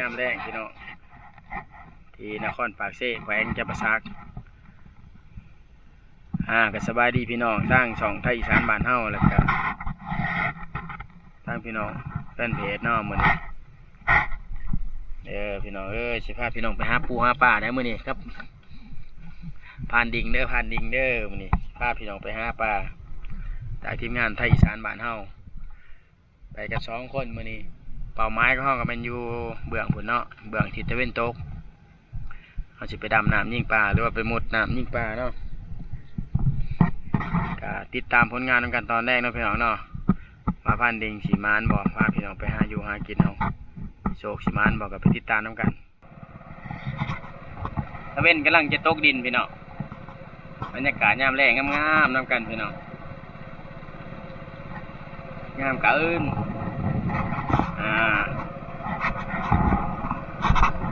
ยามแรงพี่น้องที่นครปากเซ่แขวงจำปาสักก็สบายดีพี่น้องทางช่องไทยอีสานบ้านเฮาแล้วก็ทางพี่น้องแฟนเพจเนาะมื้อนี้พี่น้องสิพาพี่น้องไปหาปูหาปลาได้มื้อนี้ครับผ่านดิ่งเด้อมื้อนี้พาพี่น้องไปหาปลาจากทีมงานไทยอีสานบ้านเฮาไปกัน2 คนมื้อนี้เป้าหมายของเฮาก็แม่นอยู่เบื้องพุ่นเนาะเบื้องทิศตะวันตกเฮาสิไปดำน้ำยิงปลาหรือว่าไปมุดน้ำยิงปลาเนาะก็ติดตามผลงานนำกันตอนแรกเนาะพี่น้องเนาะมาพันดิ่งสีมานบอกพาพี่น้องไปหาอยู่หากินเอาโศกสีมานบอกกับไปติดตามนำกันตะเว้นกำลังจะตกดินพี่น้องบรรยากาศยามแรงงามๆนำกันพี่น้องงามเกิน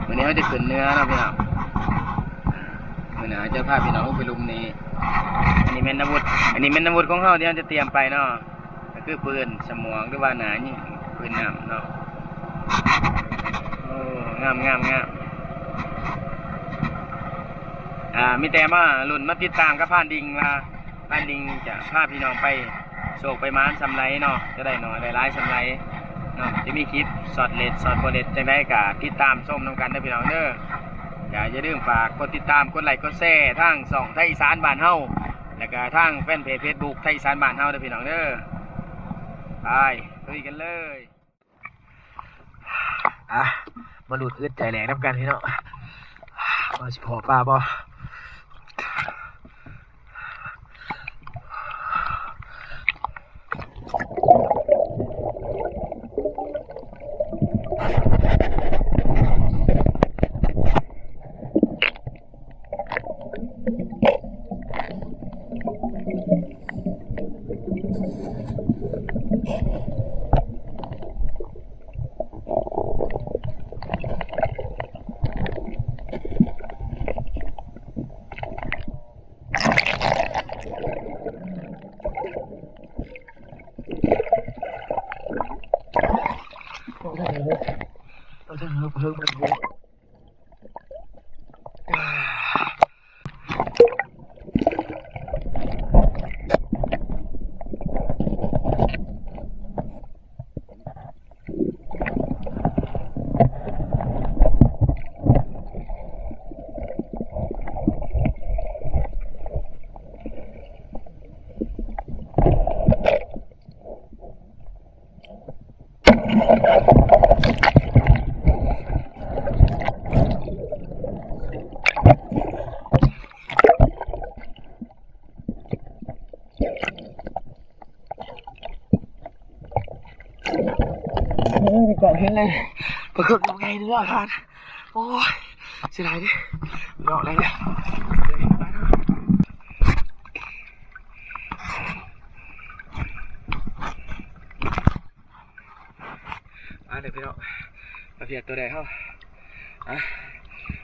วันนี้เขาจะขึ้นเนื้อนะพี่น้องวันนี้จะพาพี่น้องไปลุมนี้อันนี้เป็นอาวุธของเขาที่เราจะเตรียมไปเนาะก็คือปืนสมองหรือว่าหนานี่ปืนน้ำเนาะโอ้งามมีแต่มาลุ่นมาติดตามกับพานดิงมาพานดิงจะพาพี่น้องไปโศกไปม้านสำไรเนาะจะได้หน่อยได้ร้ายสำไรเนาะจะมีคลิปสอดเลดสอดโบเลดจังได้กับติดตามส้มน้ำกันได้พี่น้องเด้ออย่าลืมฝากกดติดตามกดไลค์กดแชร์ทั้ง2ไทยอีสานบ้านเฮาแล้วก็ทั้งแฟนเพจ Facebook ไทยอีสานบ้านเฮาเด้อพี่น้องเด้อไปคุยกันเลยมาหลุดอึดใจแหลกน้ำกันพี่น้องมาสิพอปลาบ่ก่อนเห็นเลยปรากฏยังไงนึกว่าผ่านโอ้ยเสียดายดิดอกอะไรเนี่ยเดี๋ยวพี่น้องมาเพียดตัวใดเข้า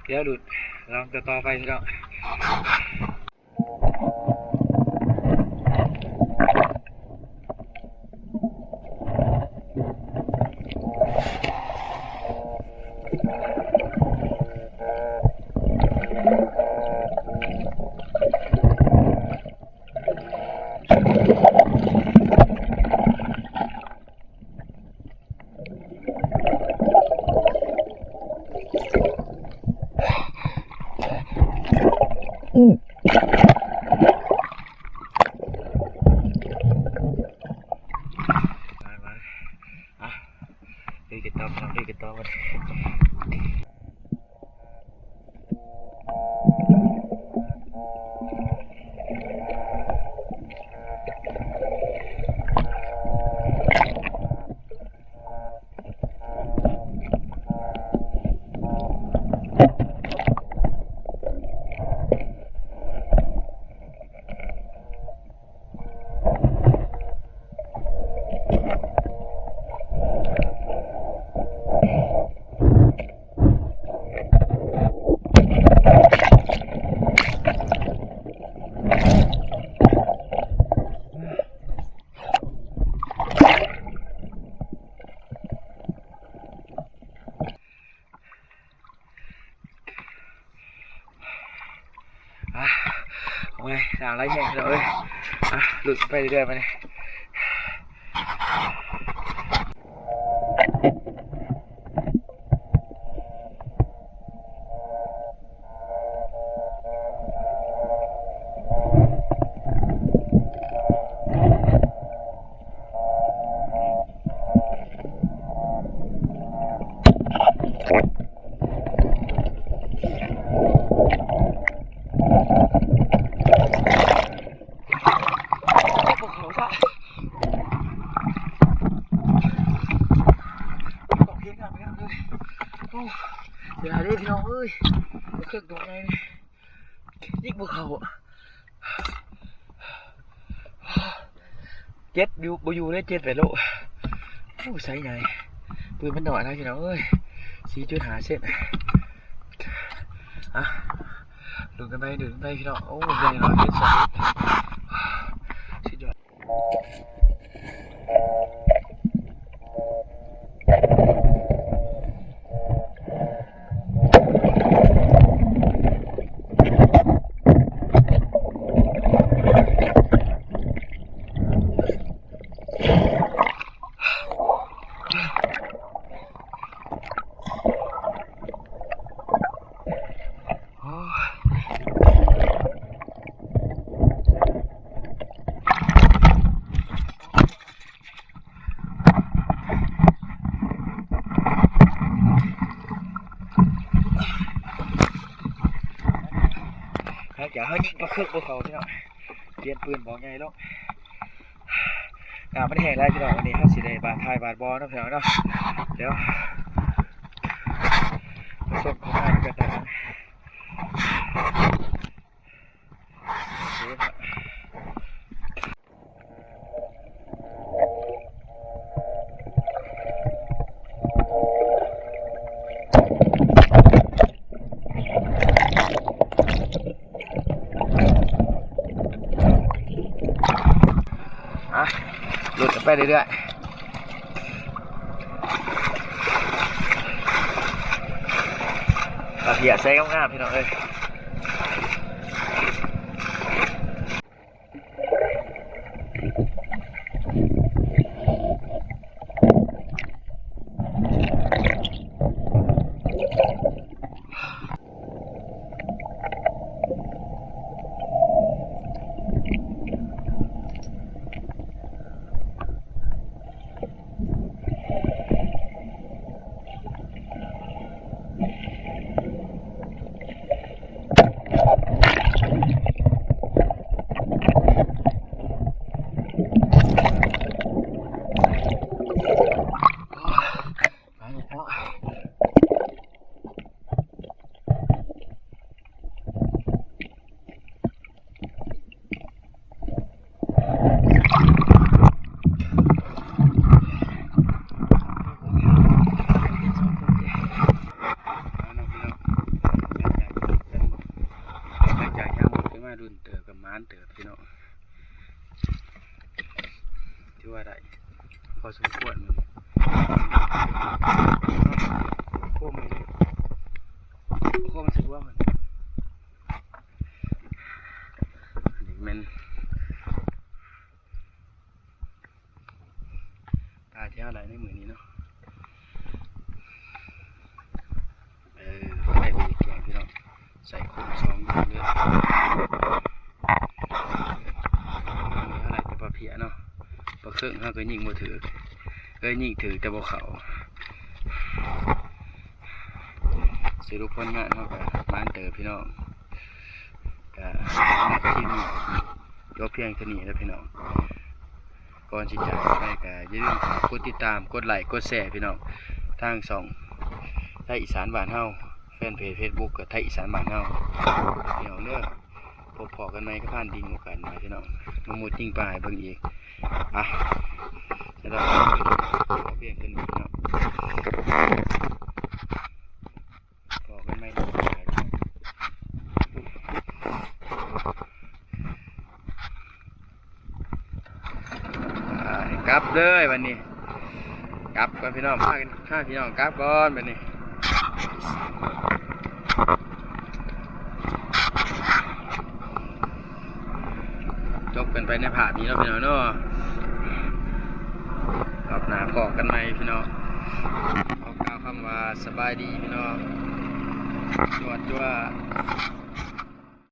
เดี๋ยวดูดลองต่อไปพี่น้องkita ไงหนาวไรแห้งพี่น้องเอ้ยหลุดไปเรื่อยๆไปเลยเดี๋ยวได้พี่น้องเอ้ยเครื่องตกไงยิ่งบนเขาเจ็ดอยู่ได้7 8 โลโอ้ใส่ไงปืนมันหน่อยนะพี่น้องเอ้ย4.5 เซนดูกันไปพี่น้องโอ้ใหญ่หน่อยเป็น2 สุดยอดอย่าให้ยิงมาเครื่องบนเขาพี่น้องเปลี่ยนปืนบอกไงลูกไม่ได้แห้งแล้วพี่น้องวันนี้5 สีแดงบาทไทยบาทบอลนะพี่น้องเนาะเดี๋ยวผสมของงานกันนะหลุดไปเรื่อยๆตะเพียใส่งามๆพี่น้องเอ้ยรุ่นเติบกับม้านเติบพี่น้องที่ว่าได้พอสมควรมันโค้งมันสึกว่ามันมันตาเที่ยวอะไรในมือนี้เนาะใส่ไปแกงพี่น้องใส่คุ้ม2 อย่างเลยเพียเนาะพอเครื่องเขาก็ยิงบ่ถือยิงถือแต่บ่เขาสรุปผลงานเขาก็บ้านเติบพี่น้องก็ที่นี่ยกเพียงเท่านี้แล้วพี่น้องก่อนสิจากไปก็อย่าลืมกดติดตามกดไลค์กดแชร์พี่น้องทาง2ไทยอีสานบ้านเฮาแฟนเพจ Facebook ก็ไทยอีสานบ้านเฮาเดี๋ยวเลิกพบพอกันไหมก็ผ่านดิงหมู่กันนะพี่น้องมามุดยิงปลายเบิ่งอีกจะต้องเปลี่ยนกันอีกเนาะพอกันไหมกลับเลยวันนี้กลับกันพี่น้องพาพี่น้องกลับก่อนวันนี้ กันไปในภาพนี้เนาะพี่น้องเนาะรอบหน้าพอกันใหม่พี่น้องขอกล่าวคำว่าสบายดีพี่น้องจวด